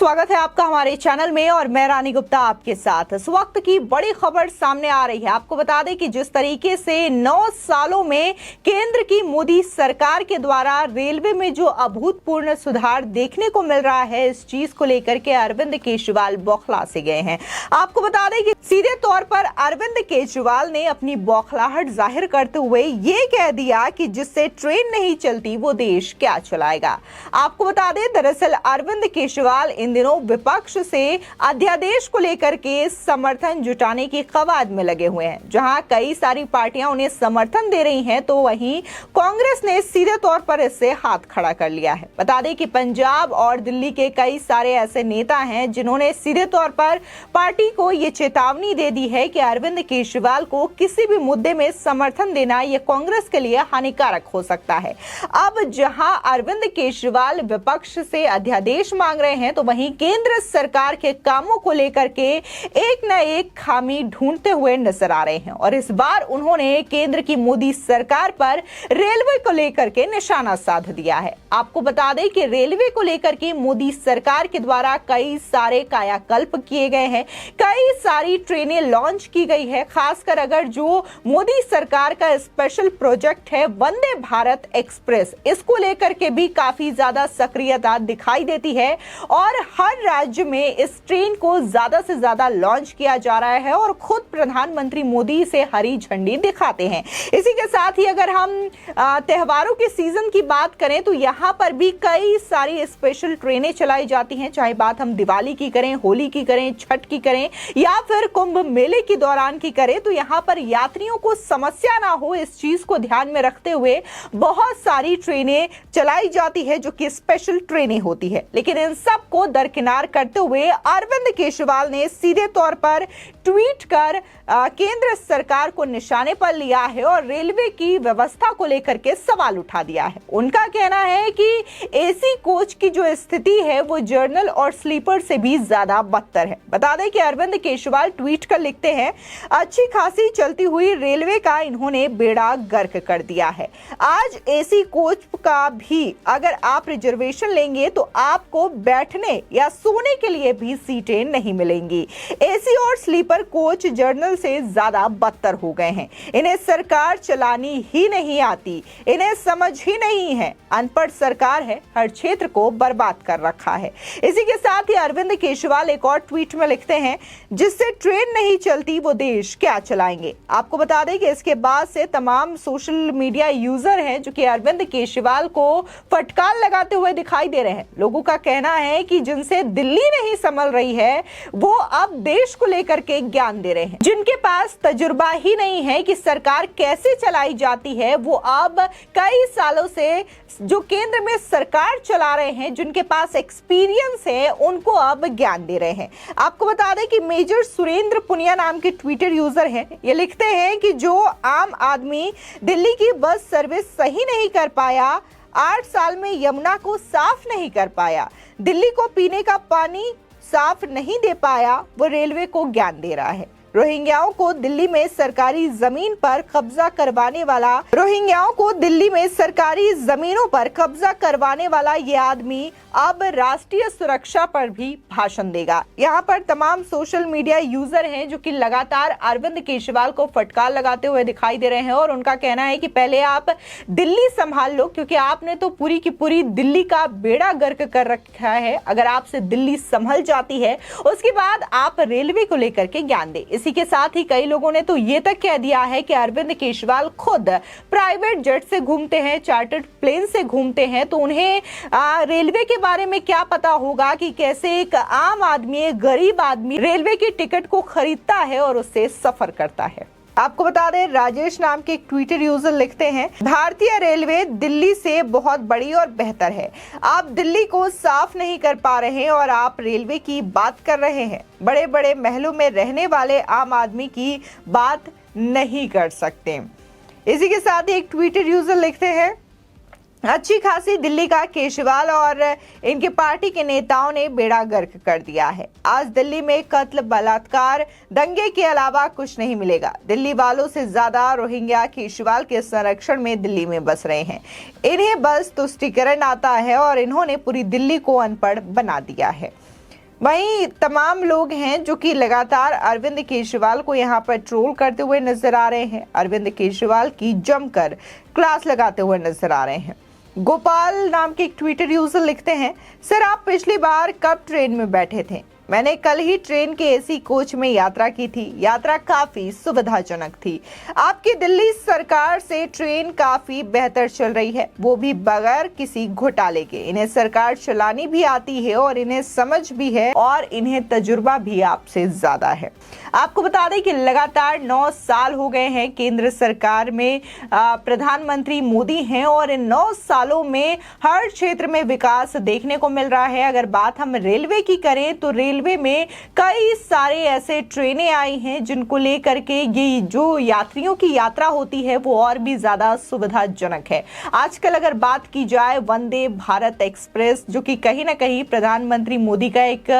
स्वागत है आपका हमारे चैनल में और मैं रानी गुप्ता आपके साथ। इस वक्त की बड़ी खबर सामने आ रही है। आपको बता दें कि जिस तरीके से 9 सालों में केंद्र की मोदी सरकार के द्वारा रेलवे में जो अभूतपूर्व सुधार देखने को मिल रहा है, इस चीज को लेकर के अरविंद केजरीवाल बौखला से गए हैं। आपको बता दें कि सीधे तौर पर अरविंद केजरीवाल ने अपनी बौखलाहट जाहिर करते हुए ये कह दिया कि जिससे ट्रेन नहीं चलती वो देश क्या चलाएगा। आपको बता दें, दरअसल अरविंद केजरीवाल इन दिनों विपक्ष से अध्यादेश को लेकर के समर्थन जुटाने की कवायद में लगे हुए हैं। जहां कई सारी पार्टियां उन्हें समर्थन दे रही हैं, तो वहीं कांग्रेस ने सीधे तौर पर इससे हाथ खड़ा कर लिया है। बता दें कि पंजाब और दिल्ली के कई सारे ऐसे नेता हैं जिन्होंने सीधे तौर पर पार्टी को यह चेतावनी दे दी है कि अरविंद केजरीवाल को किसी भी मुद्दे में समर्थन देना यह कांग्रेस के लिए हानिकारक हो सकता है। अब जहां अरविंद केजरीवाल विपक्ष से अध्यादेश मांग रहे हैं, तो वहीं केंद्र सरकार के कामों को लेकर के एक न एक खामी ढूंढते हुए नजर आ रहे हैं। और इस बार उन्होंने केंद्र की मोदी सरकार पर रेलवे को लेकर के निशाना साध दिया है। आपको बता दें कि रेलवे को लेकर के मोदी सरकार के द्वारा कई सारे कायाकल्प किए गए हैं, कई सारी ट्रेनें लॉन्च की गई है। खासकर अगर जो मोदी सरकार का स्पेशल प्रोजेक्ट है वंदे भारत एक्सप्रेस, इसको लेकर के भी काफी ज्यादा सक्रियता दिखाई देती है और हर राज्य में इस ट्रेन को ज्यादा से ज्यादा लॉन्च किया जा रहा है और खुद प्रधानमंत्री मोदी इसे हरी झंडी दिखाते हैं। इसी के साथ ही अगर हम त्योहारों के सीजन की बात करें, तो यहाँ पर भी कई सारी स्पेशल ट्रेनें चलाई जाती हैं। चाहे बात हम दिवाली की करें, होली की करें, छठ की करें या फिर कुंभ मेले के दौरान की करें, तो यहाँ पर यात्रियों को समस्या ना हो, इस चीज को ध्यान में रखते हुए बहुत सारी ट्रेनें चलाई जाती है जो कि स्पेशल ट्रेनें होती है। लेकिन इन सब को दरकिनार करते हुए अरविंद केजरीवाल ने सीधे तौर पर ट्वीट कर केंद्र सरकार को निशाने पर लिया है और रेलवे की व्यवस्था को लेकर के सवाल उठा दिया है। उनका कहना है कि एसी कोच की जो स्थिति है वो जर्नल और स्लीपर से भी ज्यादा बदतर है। बता दें कि अरविंद केजरीवाल ट्वीट कर लिखते हैं, अच्छी खासी चलती हुई रेलवे का इन्होंने बेड़ा गर्क कर दिया है। आज एसी कोच का भी अगर आप रिजर्वेशन लेंगे तो आपको बैठने या सोने के लिए भी सीटें नहीं मिलेंगी। एसी और स्लीपर कोच जर्नल से ज्यादा बदतर हो गए हैं। इन्हें सरकार चलानी ही नहीं आती, इन्हें समझ ही नहीं है। अनपढ़ सरकार है, हर क्षेत्र को बर्बाद कर रखा है। इसी के साथ ही अरविंद केजरीवाल एक और ट्वीट में लिखते हैं, जिससे ट्रेन नहीं चलती वो देश क्या चलाएंगे। आपको बता दें कि इसके बाद से तमाम सोशल मीडिया यूजर हैं जो कि अरविंद केजरीवाल को फटकार लगाते हुए दिखाई दे रहे हैं। लोगों का कहना है कि जिनसे दिल्ली नहीं संभल रही है वो अब देश को लेकर के ज्ञान दे रहे हैं। जिनके पास तजुर्बा ही नहीं है कि सरकार कैसे चलाई जाती है, वो अब कई सालों से जो केंद्र में सरकार चला रहे हैं, जिनके पास एक्सपीरियंस है, उनको अब ज्ञान दे रहे हैं। आपको बता दें कि मेजर सुरेंद्र पुनिया नाम के ट्विटर यूजर हैं। ये लिखते हैं कि जो आम आदमी दिल्ली की बस सर्विस सही नहीं कर पाया, 8 साल में यमुना को साफ नहीं कर पाया, दिल्ली को पीने का पानी साफ नहीं दे पाया, वो रेलवे को ज्ञान दे रहा है। रोहिंग्याओं को दिल्ली में सरकारी जमीन पर कब्जा करवाने वाला ये आदमी अब राष्ट्रीय सुरक्षा पर भी भाषण देगा। यहाँ पर तमाम सोशल मीडिया यूजर हैं जो कि लगातार अरविंद केजरीवाल को फटकार लगाते हुए दिखाई दे रहे हैं और उनका कहना है कि पहले आप दिल्ली संभाल लो, क्योंकि आपने तो पूरी की पूरी दिल्ली का बेड़ा गर्क कर रखा है। अगर आपसे दिल्ली संभल जाती है, उसके बाद आप रेलवे को लेकर के ज्ञान दे। इसी के साथ ही कई लोगों ने तो ये तक कह दिया है कि अरविंद केजरीवाल खुद प्राइवेट जेट से घूमते हैं, चार्टर्ड प्लेन से घूमते हैं, तो उन्हें रेलवे के बारे में क्या पता होगा कि कैसे एक आम आदमी, एक गरीब आदमी रेलवे की टिकट को खरीदता है और उससे सफर करता है। आपको बता दें, राजेश नाम के एक ट्विटर यूजर लिखते हैं, भारतीय रेलवे दिल्ली से बहुत बड़ी और बेहतर है। आप दिल्ली को साफ नहीं कर पा रहे हैं और आप रेलवे की बात कर रहे हैं। बड़े बड़े महलों में रहने वाले आम आदमी की बात नहीं कर सकते। इसी के साथ ही एक ट्विटर यूजर लिखते हैं, अच्छी खासी दिल्ली का केजरीवाल और इनके पार्टी के नेताओं ने बेड़ा गर्क कर दिया है। आज दिल्ली में कत्ल, बलात्कार, दंगे के अलावा कुछ नहीं मिलेगा। दिल्ली वालों से ज्यादा रोहिंग्या केजरीवाल के संरक्षण में दिल्ली में बस रहे हैं। इन्हें बस तुष्टीकरण आता है और इन्होंने पूरी दिल्ली को अनपढ़ बना दिया है। वहीं तमाम लोग हैं जो कि लगातार अरविंद केजरीवाल को यहां पर ट्रोल करते हुए नजर आ रहे हैं, अरविंद केजरीवाल की जमकर क्लास लगाते हुए नजर आ रहे हैं। गोपाल नाम के एक ट्विटर यूजर लिखते हैं, सर आप पिछली बार कब ट्रेन में बैठे थे? मैंने कल ही ट्रेन के एसी कोच में यात्रा की थी। यात्रा काफी सुविधाजनक थी। आपकी दिल्ली सरकार से ट्रेन काफी बेहतर चल रही है, वो भी बगैर किसी घोटाले के। इन्हें सरकार चलानी भी आती है और इन्हें समझ भी है और इन्हें तजुर्बा भी आपसे ज्यादा है। आपको बता दें कि लगातार 9 साल हो गए हैं केंद्र सरकार में प्रधानमंत्री मोदी हैं और इन 9 सालों में हर क्षेत्र में विकास देखने को मिल रहा है। अगर बात हम रेलवे की करें तो रेलवे में कई सारे ऐसे ट्रेनें आई हैं जिनको लेकर के ये जो यात्रियों की यात्रा होती है वो और भी ज्यादा सुविधाजनक है। आजकल अगर बात की जाए वंदे भारत एक्सप्रेस, जो कि कहीं ना कहीं प्रधानमंत्री मोदी का एक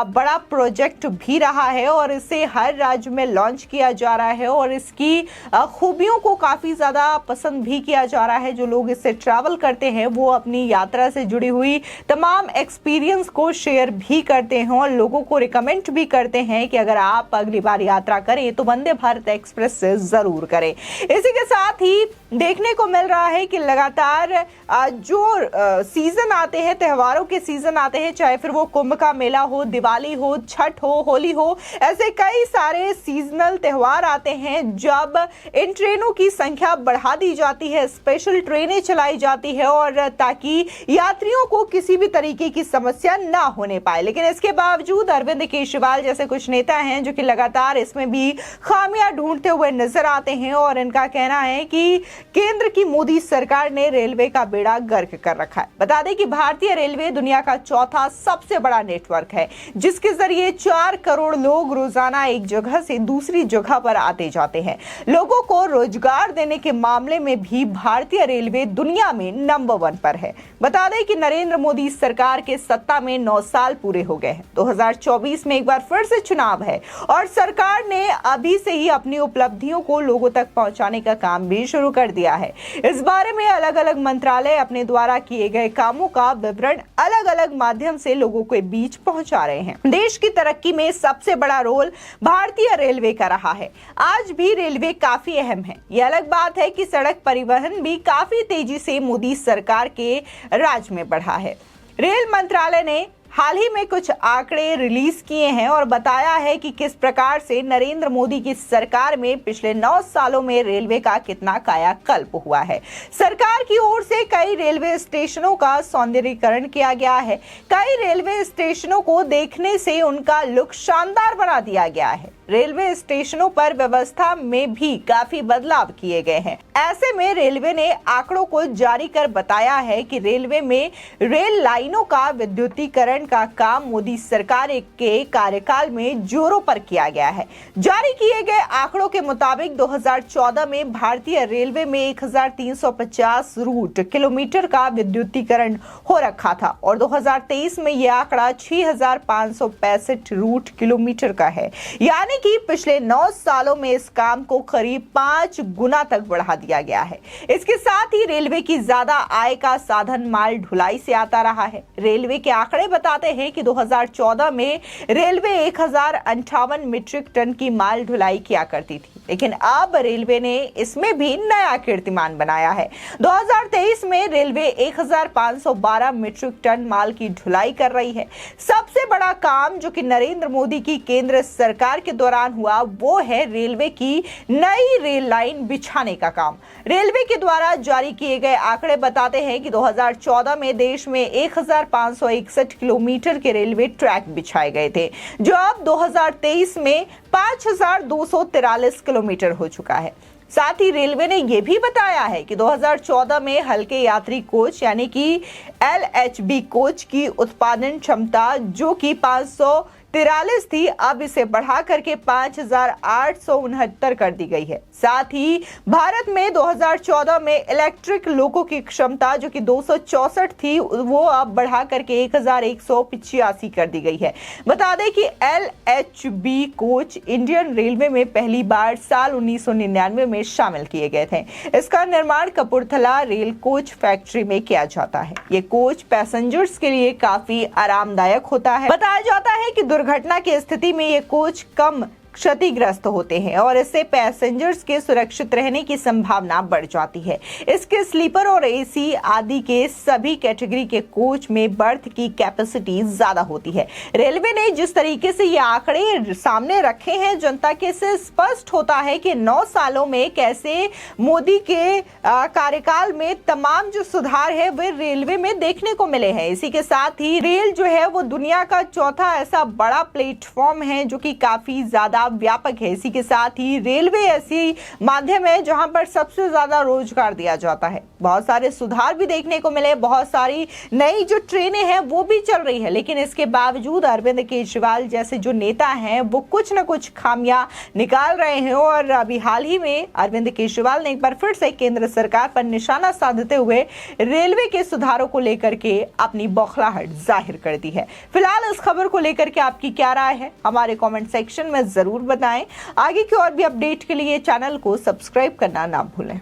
बड़ा प्रोजेक्ट भी रहा है और इसे हर राज्य में लॉन्च किया जा रहा है और इसकी खूबियों को काफी ज्यादा पसंद भी किया जा रहा है। जो लोग इससे ट्रैवल करते हैं वो अपनी यात्रा से जुड़ी हुई तमाम एक्सपीरियंस को शेयर भी करते हैं और लोगों को रिकमेंड भी करते हैं कि अगर आप अगली बार यात्रा करें तो वंदे भारत एक्सप्रेस से जरूर करें। इसी के साथ ही देखने को मिल रहा है कि लगातार जो सीजन आते हैं, त्योहारों के सीजन आते हैं, चाहे फिर वो कुंभ का मेला हो, दिवाली हो, छठ हो, होली हो, ऐसे कई सारे सीजनल त्योहार आते हैं जब इन ट्रेनों की संख्या बढ़ा दी जाती है, स्पेशल ट्रेनें चलाई जाती है और ताकि यात्रियों को किसी भी तरीके की समस्या ना होने पाए। लेकिन इसके बावजूद अरविंद केजरीवाल जैसे कुछ नेता हैं जो कि लगातार इसमें भी खामियां ढूंढते हुए नजर आते हैं और इनका कहना है कि केंद्र की मोदी सरकार ने रेलवे का बेड़ा गर्क कर रखा है। बता दें कि भारतीय रेलवे दुनिया का चौथा सबसे बड़ा नेटवर्क है जिसके जरिए 4 करोड़ लोग रोजाना एक जगह से दूसरी जगह पर आते जाते हैं। लोगों को रोजगार देने के मामले में भी भारतीय रेलवे दुनिया में नंबर 1 पर है। बता दें कि नरेंद्र मोदी सरकार के सत्ता में 9 साल पूरे हो गए हैं। 2024 में एक बार फिर से चुनाव है और सरकार ने अभी से ही अपनी उपलब्धियों को लोगों तक पहुंचाने का काम भी शुरू कर दिया है। इस बारे में अलग अलग मंत्रालय अपने द्वारा किए गए कामों का विवरण अलग अलग माध्यम से लोगों के बीच पहुंचा रहे हैं। देश की तरक्की में सबसे बड़ा रोल भारतीय रेलवे का रहा है। आज भी रेलवे काफी अहम है। यह अलग बात है कि सड़क परिवहन भी काफी तेजी से मोदी सरकार के राज में बढ़ा है। रेल मंत्रालय ने हाल ही में कुछ आंकड़े रिलीज किए हैं और बताया है कि किस प्रकार से नरेंद्र मोदी की सरकार में पिछले 9 सालों में रेलवे का कितना कायाकल्प हुआ है। सरकार की ओर से कई रेलवे स्टेशनों का सौंदर्यीकरण किया गया है। कई रेलवे स्टेशनों को देखने से उनका लुक शानदार बना दिया गया है। रेलवे स्टेशनों पर व्यवस्था में भी काफी बदलाव किए गए हैं। ऐसे में रेलवे ने आंकड़ों को जारी कर बताया है कि रेलवे में रेल लाइनों का विद्युतीकरण का काम मोदी सरकार के कार्यकाल में जोरों पर किया गया है। जारी किए गए आंकड़ों के मुताबिक 2014 में भारतीय रेलवे में 1350 रूट किलोमीटर का विद्युतीकरण हो रखा था और 2023 में यह आंकड़ा 6565 रूट किलोमीटर का है। यानी कि पिछले 9 सालों में इस काम को करीब 5 गुना तक बढ़ा दिया गया है। इसके साथ ही रेलवे की ज्यादा आय का साधन माल ढुलाई से आता रहा है। रेलवे के आंकड़े बताते हैं कि 2014 में रेलवे 1058 मीट्रिक टन की माल ढुलाई किया करती थी, लेकिन अब रेलवे ने इसमें भी नया कीर्तिमान बनाया है। 2023 में रेलवे 1512 मीट्रिक टन माल की ढुलाई कर रही है। सबसे बड़ा काम जो कि नरेंद्र मोदी की केंद्र सरकार के दौरान हुआ वो है रेलवे की नई रेल लाइन बिछाने का काम। रेलवे के द्वारा जारी किए गए आंकड़े बताते हैं कि 2014 में देश में 1561 किलोमीटर के रेलवे ट्रैक बिछाए गए थे, जो अब 2023 में 5243 किलोमीटर हो चुका है। साथ ही रेलवे ने यह भी बताया है कि 2014 में हल्के यात्री कोच यानी कि LHB कोच की उत्पादन क्षमता जो कि 500 43 थी, अब इसे बढ़ा करके 5,869 कर दी गई है। साथ ही भारत में 2014 में इलेक्ट्रिक लोको की क्षमता जो कि 264 थी, वो अब बढ़ा करके 1,185 कर दी गई है। बता दें कि LHB कोच इंडियन रेलवे में पहली बार साल 1999 में शामिल किए गए थे। इसका निर्माण कपूरथला रेल कोच फैक्ट्री में किया जाता है। ये कोच पैसेंजर्स के लिए काफी आरामदायक होता है। बताया जाता है कि दुर्घटना की स्थिति में ये कोच कम क्षतिग्रस्त होते हैं और इससे पैसेंजर्स के सुरक्षित रहने की संभावना बढ़ जाती है। इसके स्लीपर और एसी आदि के सभी कैटेगरी के कोच में बर्थ की कैपेसिटी ज्यादा होती है। रेलवे ने जिस तरीके से ये आंकड़े सामने रखे हैं, जनता के से स्पष्ट होता है कि 9 सालों में कैसे मोदी के कार्यकाल में तमाम जो सुधार है वे रेलवे में देखने को मिले हैं। इसी के साथ ही रेल जो है वो दुनिया का चौथा ऐसा बड़ा प्लेटफॉर्म है जो कि काफी ज्यादा व्यापक है। इसी के साथ ही रेलवे ऐसी माध्यम है जहां पर सबसे ज्यादा रोजगार दिया जाता है। बहुत सारे सुधार भी देखने को मिले, बहुत सारी नई जो ट्रेनें हैं वो भी चल रही है, लेकिन इसके बावजूद अरविंद केजरीवाल जैसे जो नेता हैं वो कुछ न कुछ खामियां निकाल रहे हैं। और अभी हाल ही में अरविंद केजरीवाल ने एक बार फिर से केंद्र सरकार पर निशाना साधते हुए रेलवे के सुधारों को लेकर के अपनी बौखलाहट जाहिर कर दी है। फिलहाल इस खबर को लेकर के आपकी क्या राय है, हमारे कॉमेंट सेक्शन में जरूर बताएं। आगे की और भी अपडेट के लिए चैनल को सब्सक्राइब करना ना भूलें।